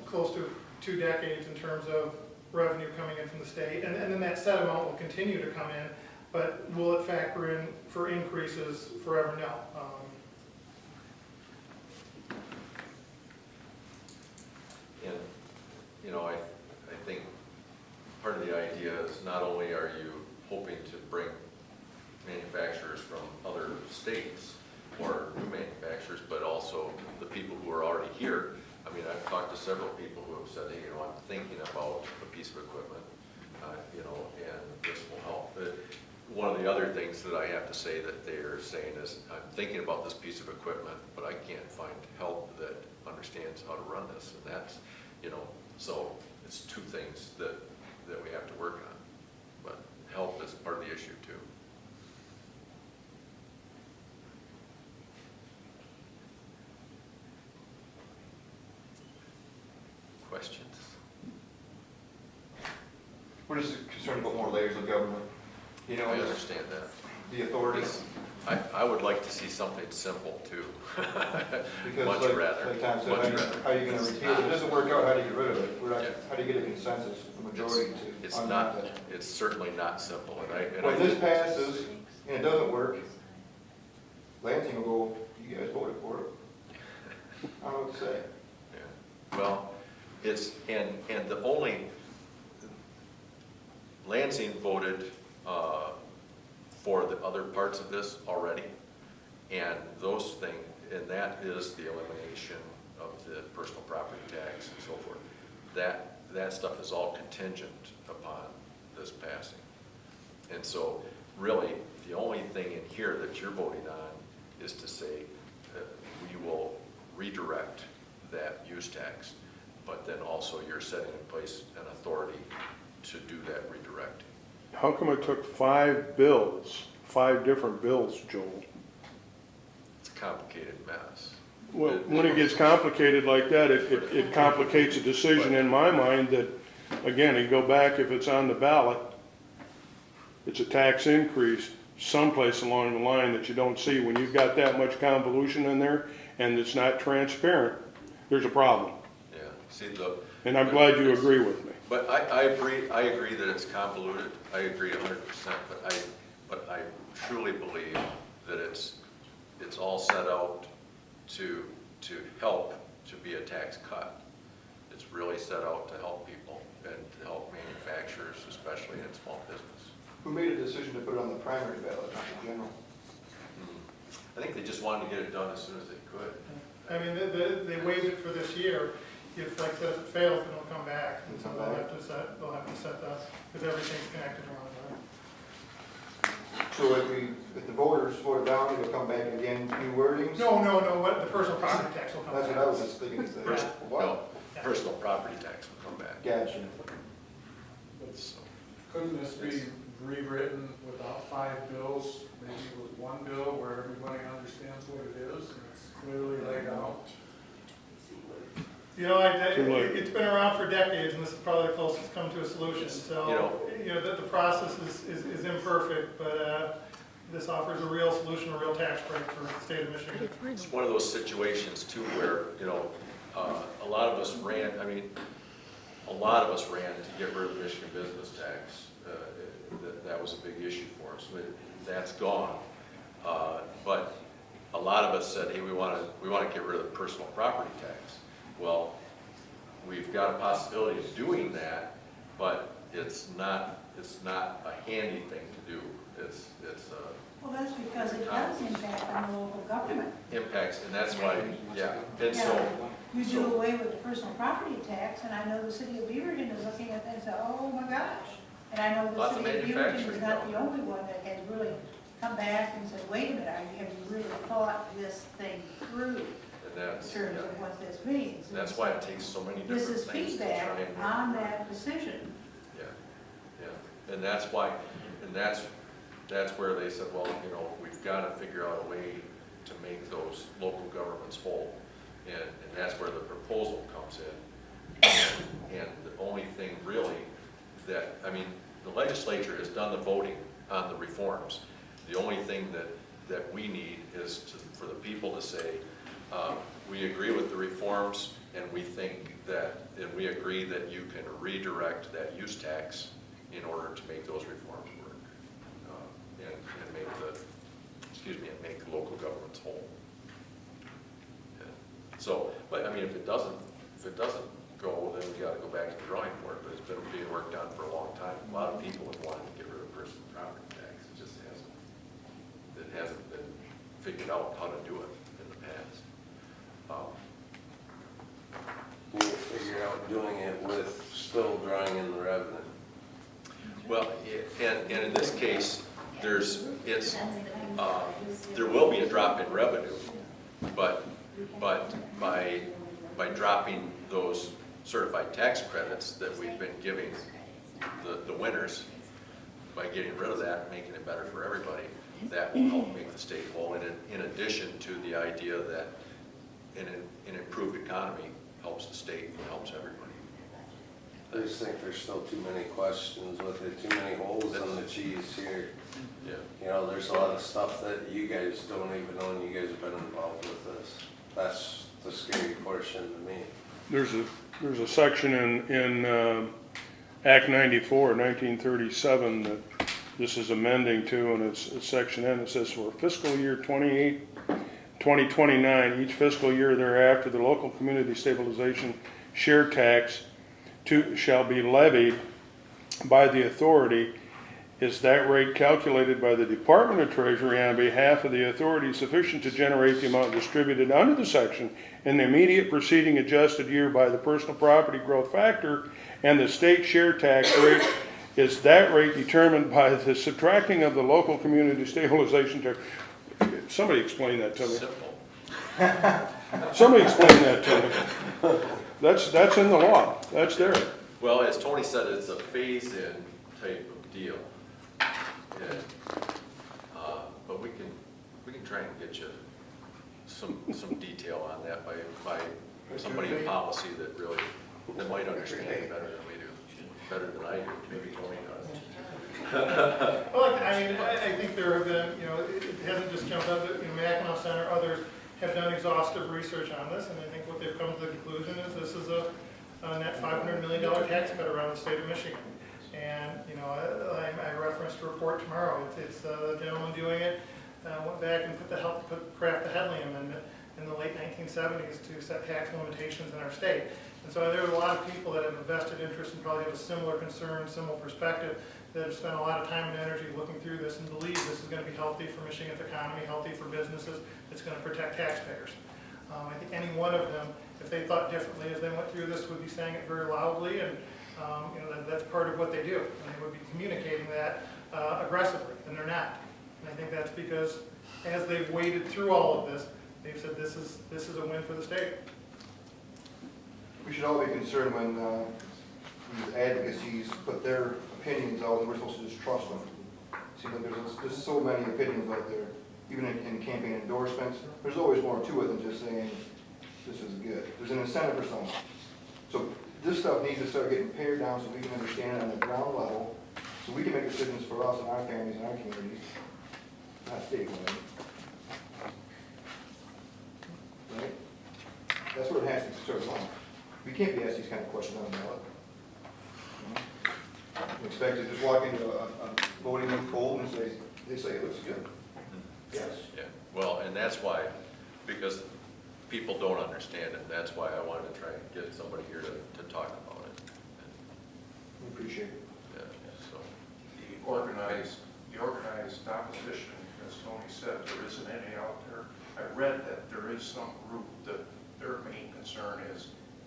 close to 2 decades in terms of revenue coming in from the state. And then that set amount will continue to come in, but will it factor in for increases forever? No. And, I think part of the idea is not only are you hoping to bring manufacturers from other states or new manufacturers, but also the people who are already here I mean, I've talked to several people who have said, hey, you know, I'm thinking about a piece of equipment, you know, and this will help. But one of the other things that I have to say that they're saying is, I'm thinking about this piece of equipment, but I can't find help that understands how to run this. And that's, you know, so it's two things that we have to work on. But help is part of the issue too. Questions? We're just concerned about more layers of government. You know, I understand that. the authorities, I would like to see something simple too. because Much like rather, Tom said, much how rather. you gonna It's repeal it? If it not- doesn't work out, how do you get rid of it? Yeah. How do you get a consensus, a majority to It's undo not, it? it's certainly not simple, and I When this think- passes and it doesn't work, Lansing will go, you guys voted for it. I don't know what to say. Yeah. Well, it's, and the only, Lansing voted for the other parts of this already, and those things, and that is the elimination of the personal property tax and so forth. That stuff is all contingent upon this passing. And so, really, the only thing in here that you're voting on is to say that we will redirect that use tax, but then also you're setting in place an authority to do that redirecting. How come it took 5 different bills, Joel? It's a complicated mess. Well, when it gets complicated like that, it complicates a decision in my mind that, again, you go back, if it's on the ballot, it's a tax increase someplace along the line that you don't see. When you've got that much convolution in there and it's not transparent, there's a problem. Yeah, see And I'm glad you agree with me. But I agree that it's convoluted, I agree 100%, but I truly believe that it's all set out to help, to be a tax cut. It's really set out to help people and to help manufacturers, especially in small business. Who made a decision to put it on the primary ballot, not the general? I think they just wanted to get it done as soon as they could. I mean, they waived it for this year. If, like, if it fails, it'll come back. And so they'll have to set that, because everything's connected around that. So if the voters vote it down, it'll come back again, new wordings? No, what, the personal property tax will come back. That's what I was just thinking, is that, Personal, what? no, personal property tax will come back. Gotcha. So, Couldn't this be rewritten without 5 bills, maybe with 1 bill where everybody understands what it is and it's clearly laid out? You know, it's been around for decades, and this is probably the closest come to a solution. So, you know, the process is imperfect, but this offers a real solution, a real tax break for the state of Michigan. it's one of those situations too where, you know, a lot of us ran to get rid of the Michigan business tax. That was a big issue for us. That's gone. But a lot of us said, hey, we want to get rid of the personal property tax. Well, we've got a possibility of doing that, but it's not a handy thing to do. It's Well, that's because it does impact on the local government. impacts, and that's why, yeah. And so, You do away with the personal property tax, and I know the city of Beaverton is looking at that and say, oh my gosh. And I know the Lots of city of Beaverton manufacturing is not down the there. only one that has really come back and said, wait a minute, have you really thought this thing through and in that's, terms of what this means? that's why it takes so many different This is things to try feedback and. on that decision. Yeah, and that's why, and that's where they said, well, you know, we've got to figure out a way to make those local governments whole. And that's where the proposal comes in. And the only thing really that, I mean, the legislature has done the voting on the reforms. The only thing that we need is for the people to say, we agree with the reforms, and we think that, and we agree that you can redirect that use tax in order to make those reforms work, and make the local governments whole. Yeah. So, but I mean, if it doesn't go, then we got to go back to the drawing board. But it's been being worked on for a long time. A lot of people have wanted to get rid of personal property tax. It just hasn't been figured out how to do it in the past. still drawing in the revenue. Well, and in this case, there will be a drop in revenue, but by dropping those certified tax credits that we've been giving the winners, by getting rid of that, making it better for everybody, that will help make the state whole, in addition to the idea that an improved economy helps the state and helps everybody. I just think there's still too many questions with it, too many holes in the cheese here. Yeah. You know, there's a lot of stuff that you guys don't even know, and you guys have been involved with this. That's the scary portion to me. There's a section in Act 94, 1937, that this is amending to, and it's section N. It says for fiscal year 2029, each fiscal year thereafter, the local community stabilization share tax shall be levied by the authority. Is that rate calculated by the Department of Treasury on behalf of the authority sufficient to generate the amount distributed under the section in the immediate preceding adjusted year by the personal property growth factor, and the state share tax rate, is that rate determined by the subtracting of the local community stabilization tax? Somebody explain that to me. Simple. Somebody explain that to me. That's in the law. That's there. Well, as Tony said, it's a phase-in type of deal. And, but we can try and get you some detail on that by somebody in policy that might understand it better than we do, better than I do, maybe Tony does. Well, I mean, I think there have been, you know, it hasn't just jumped up, you know, Mackinac Center, others have done exhaustive research on this, and I think what they've come to the conclusion is this is a net $500 million tax cut around the state of Michigan. And, you know, I referenced a report tomorrow. It's the gentleman doing it went back and craft the Headley Amendment in the late 1970s to set tax limitations in our state. And so there are a lot of people that have a vested interest and probably have a similar concern, similar perspective, that have spent a lot of time and energy looking through this and believe this is going to be healthy for Michigan's economy, healthy for businesses, it's going to protect taxpayers. I think any one of them, if they thought differently as they went through this, would be saying it very loudly, and you know, that's part of what they do, and they would be communicating that aggressively, and they're not. And I think that's because as they've waded through all of this, they've said this is a win for the state. We should all be concerned when these advocacies put their opinions out, and we're supposed to just trust them. See, but there's just so many opinions out there, even in campaign endorsements. There's always more to it than just saying, this is good. There's an incentive for something. So this stuff needs to start getting pared down so we can understand it on the ground level, so we can make decisions for us and our families and our communities, not statewide. Right? That's where it has to start from. We can't be asked these kind of questions on the ballot. Expect to just walk into a voting poll and they say it looks good. Yes. Yeah, well, and that's why, because people don't understand it, that's why I wanted to try and get somebody here to talk about it. We appreciate it. Yeah, so. The organized opposition, as Tony said, there isn't any out there. I read that there is some group that their main concern is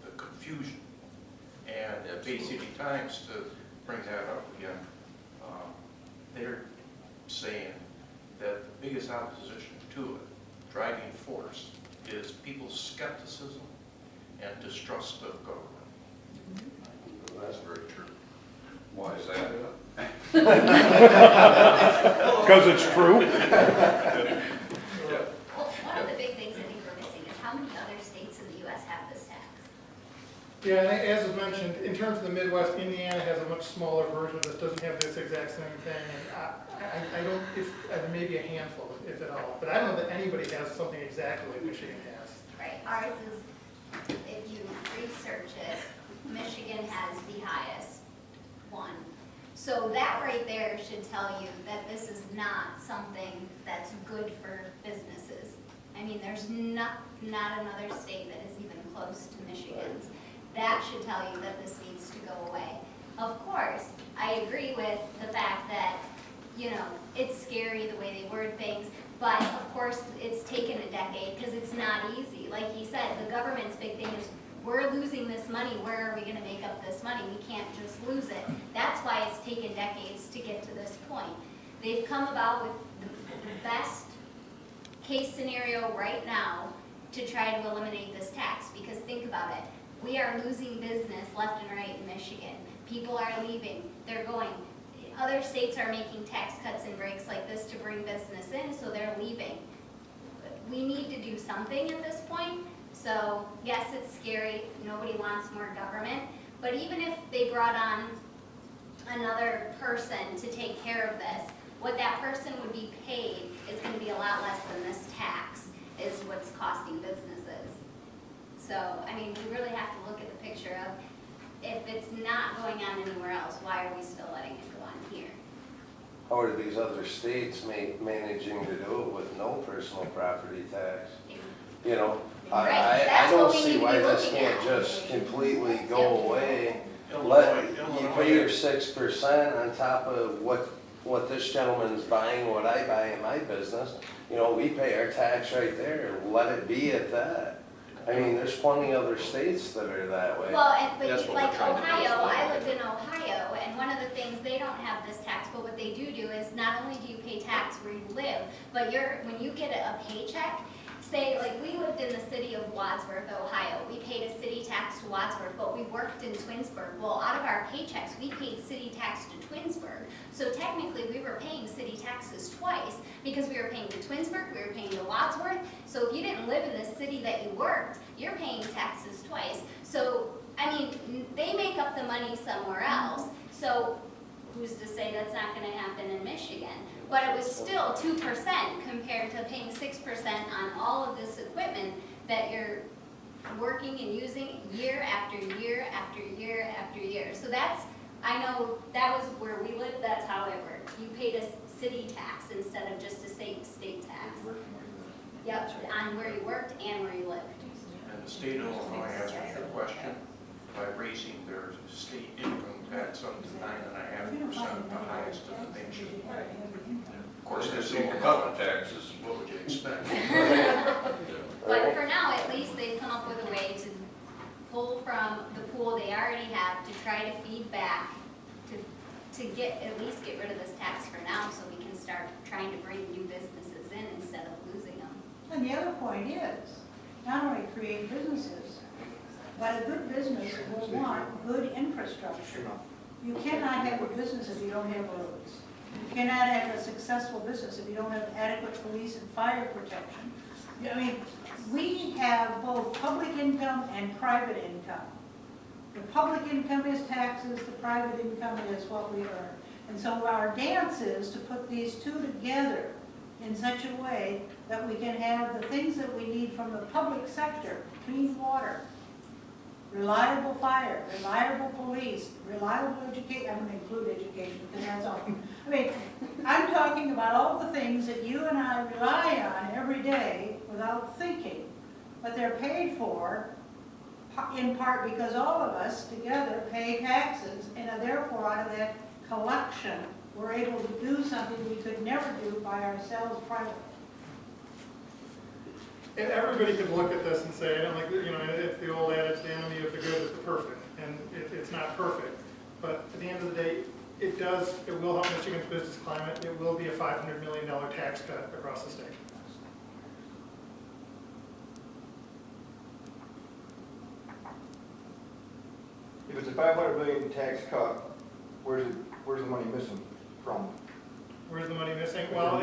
the confusion. And Bay-City Times, to bring that up again, they're saying that the biggest opposition to it, driving force, is people's skepticism and distrust of government. That's very true. Why is that? Because it's true. Yeah. Well, one of the big things I think we're missing is how many other states in the US have this tax? Yeah, and as was mentioned, in terms of the Midwest, Indiana has a much smaller version of this, doesn't have this exact same thing. And I don't, maybe a handful, if at all, but I don't know that anybody has something exactly like Michigan has. Right, ours is, if you research it, Michigan has the highest one. So that right there should tell you that this is not something that's good for businesses. I mean, there's not another state that is even close to Michigan's. That should tell you that this needs to go away. Of course, I agree with the fact that, you know, it's scary the way they word things, but of course it's taken a decade because it's not easy. Like he said, the government's big thing is we're losing this money, where are we gonna make up this money? We can't just lose it. That's why it's taken decades to get to this point. They've come about with the best case scenario right now to try to eliminate this tax, because think about it. We are losing business left and right in Michigan. People are leaving, they're going. Other states are making tax cuts and breaks like this to bring business in, so they're leaving. We need to do something at this point. So yes, it's scary, nobody wants more government, but even if they brought on another person to take care of this, what that person would be paid is gonna be a lot less than this tax, is what's costing businesses. So, I mean, we really have to look at the picture of, if it's not going on anywhere else, why are we still letting it go on here? How are these other states managing to do it with no personal property tax? You know, Right, I that's don't what we need see to be why this looking can't at. just completely go Yep. away. Illinois, You pay your 6% on top of what this gentleman's buying, what I buy in my business. You know, we pay our tax right there, let it be at that. I mean, there's plenty other states that are that way. Well, That's but what like we're trying to do, Ohio, is I lived in Ohio, and one of the things, they don't have this tax, but what they do is not only do you pay tax where you live, but when you get a paycheck, say, like, we lived in the city of Wadsworth, Ohio. We paid a city tax to Wadsworth, but we worked in Twinsburg. Well, out of our paychecks, we paid city tax to Twinsburg. So technically, we were paying city taxes twice, because we were paying to Twinsburg, we were paying to Wadsworth. So if you didn't live in the city that you worked, you're paying taxes twice. So, I mean, they make up the money somewhere else. So who's to say that's not gonna happen in Michigan? But it was still 2% compared to paying 6% on all of this equipment that you're working and using year after year after year after year. So that's, I know that was where we lived, that's how it worked. You paid a city tax instead of just a state tax. Yep, on where you worked and where you lived. And the state of Illinois answers your question by raising their state income tax up to 9.5%, the highest in the nation. Of course, there's no cut taxes, what would you expect? But for now, at least they've come up with a way to pull from the pool they already have to try to feed back, to at least get rid of this tax for now, so we can start trying to bring new businesses in instead of losing them. And the other point is, not only create businesses, but a good business will want good infrastructure. You cannot have a business if you don't have roads. You cannot have a successful business if you don't have adequate police and fire protection. I mean, we have both public income and private income. The public income is taxes, the private income is what we earn. And so our dance is to put these two together in such a way that we can have the things that we need from the public sector: clean water, reliable fire, reliable police, reliable education. I'm going to include education because that's all. I mean, I'm talking about all the things that you and I rely on every day without thinking, but they're paid for in part because all of us together pay taxes, and therefore out of that collection, we're able to do something we could never do by ourselves privately. And everybody could look at this and say, I don't like, you know, it's the old adage, the enemy of the good is the perfect, and it's not perfect. But at the end of the day, it will help Michigan's business climate. It will be a $500 million tax cut across the state. If it's a $500 million tax cut, where's the money missing from? Where's the money missing? Well,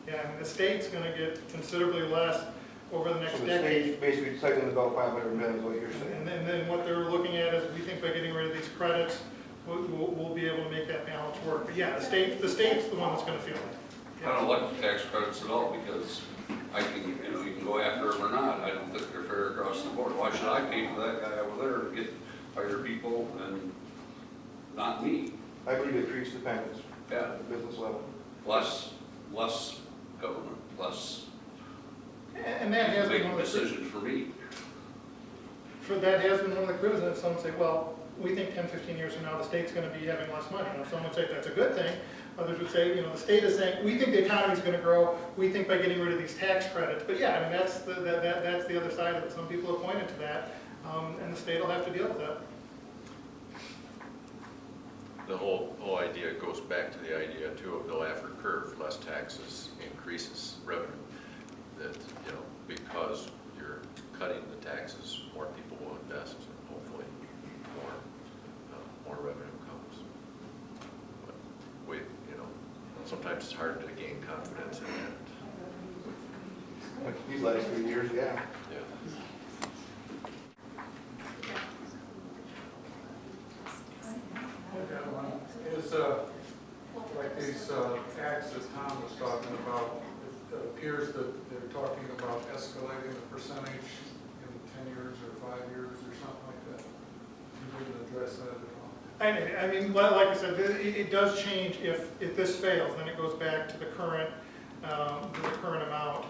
yeah, I mean, the state's gonna get considerably less over the next So the decade. state's basically taking about $500 million is what you're saying. And then what they're looking at is, we think by getting rid of these credits, we'll be able to make that balance work. But yeah, the state's the one that's gonna feel it. I don't like the tax credits at all, because I can, you can go after them or not. I don't think they're fair across the board. Why should I pay for that guy over there to get, hire people and not me? I believe it creates dependence Yeah, at the business level. less government, less And that has been making one of the, decisions for me. that has been one of the criticisms. Some say, well, we think 10, 15 years from now, the state's gonna be having less money. Now, some would say that's a good thing. Others would say, you know, the state is saying, we think the economy's gonna grow. We think by getting rid of these tax credits. But yeah, I mean, that's the other side of it. Some people have pointed to that. and the state will have to deal with that. The whole idea goes back to the idea too of the Laffer curve, less taxes increases revenue. That, you know, because you're cutting the taxes, more people will invest, and hopefully more revenue comes. But we, you know, sometimes it's hard to gain confidence in that. These last 3 years, yeah. Yeah. Is, like these acts that Tom was talking about, it appears that they're talking about escalating the percentage in 10 years or 5 years or something like that. You didn't address that at all. I mean, like I said, it does change if this fails, then it goes back to the current amount.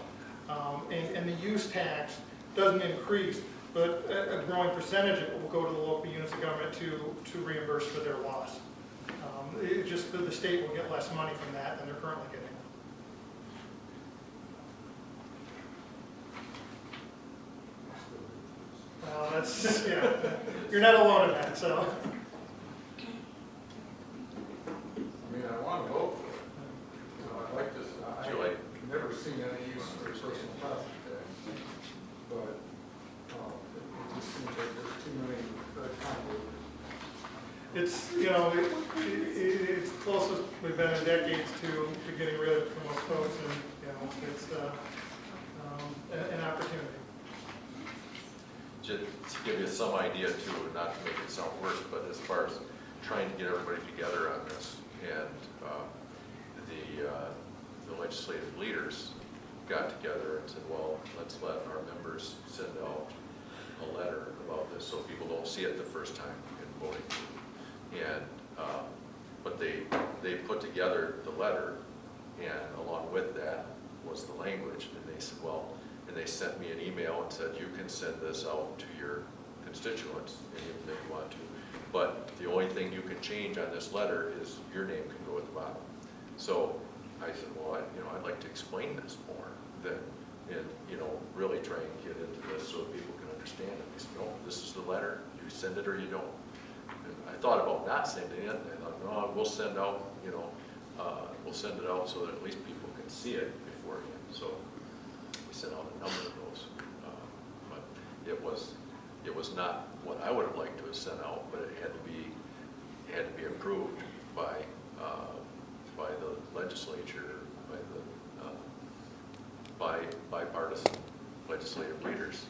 And the use tax doesn't increase, but a growing percentage of it will go to the local units of government to reimburse for their loss. It just, the state will get less money from that than they're currently getting. Well, that's, yeah, you're not alone in that, so. I mean, I want to vote for it. You know, I like this, I've never seen any use for personal property tax. But it just seems like there's too many conflicts. It's, you know, it's closest we've been in decades to getting rid of it for most folks, and, you know, it's an opportunity. Just to give you some idea too, not to make it sound worse, but as far as trying to get everybody together on this, and the legislative leaders got together and said, well, let's let our members send out a letter about this so people don't see it the first time in voting. And but they put together the letter, and along with that was the language, and they said, well, and they sent me an email and said, you can send this out to your constituents if you want to, but the only thing you can change on this letter is your name can go at the bottom. So I said, well, I'd like to explain this more, and you know, really try and get into this so that people can understand it. They said, no, this is the letter, you send it or you don't. And I thought about not sending it, and I thought, no, we'll send out, you know, we'll send it out so that at least people can see it beforehand. So we sent out a number of those, but it was not what I would have liked to have sent out, but it had to be approved by the legislature, by bipartisan legislative leaders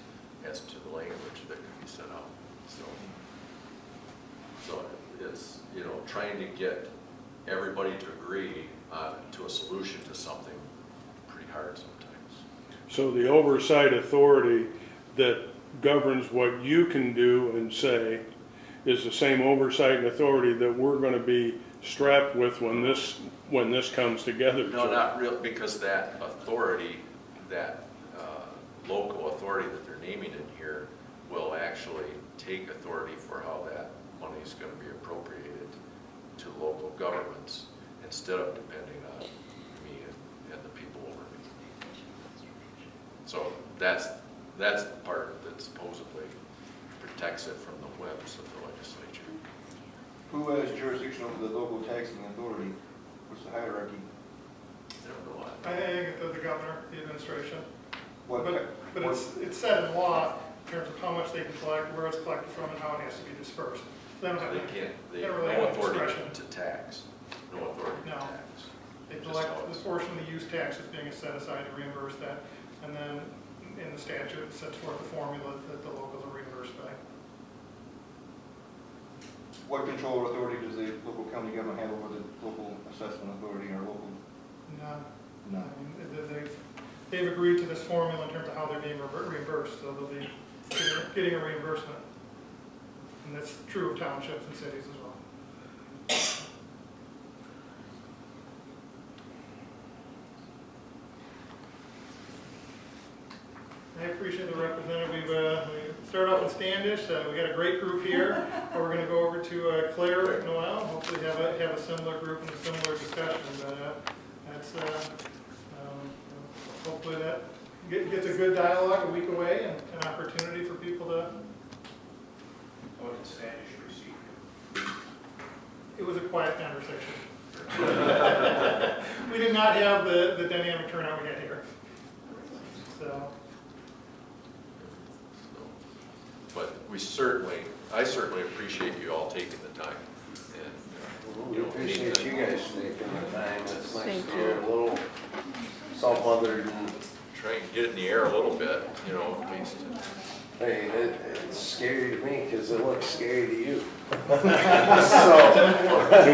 as to the language that could be sent out. So it's, you know, trying to get everybody to agree to a solution to something pretty hard sometimes. So the oversight authority that governs what you can do and say is the same oversight and authority that we're going to be strapped with when this comes together. No, not real, because that authority, that local authority that they're naming in here will actually take authority for how that money is going to be appropriated to local governments instead of depending on me and the people over me. So that's the part that supposedly protects it from the webs of the legislature. Who has jurisdiction over the local taxing authority? What's the hierarchy? I don't know. I think the governor, the administration. What? But it's set in law in terms of how much they can collect, where it's collected from, and how it has to be dispersed. They don't have, They don't have really no have authority discretion. to tax, no authority to No. tax. They Just collect how the it's- portion of the use tax is being set aside to reimburse that, and then in the statute, it sets forth the formula that the locals are reimbursed by. What control or authority does the local county government have over the local assessment authority or local? None. None. I mean, they've agreed to this formula in terms of how they're being reimbursed, so they'll be getting a reimbursement. And that's true of townships and cities as well. I appreciate the representative. We started off in Standish. We got a great group here. We're going to go over to Claire Noel. Hopefully have a similar group and a similar discussion. But that's hopefully that gets a good dialogue a week away and an opportunity for people to was a quiet conversation. We did not have the dynamic turnout we had here. So, But I certainly appreciate you all taking the time. And, We you know, appreciate you guys taking the time, it's nice Thank to hear a little something other than, try and get it in the air a little bit, you know, at least. hey, it's scary to me, cause it looks scary to you. So,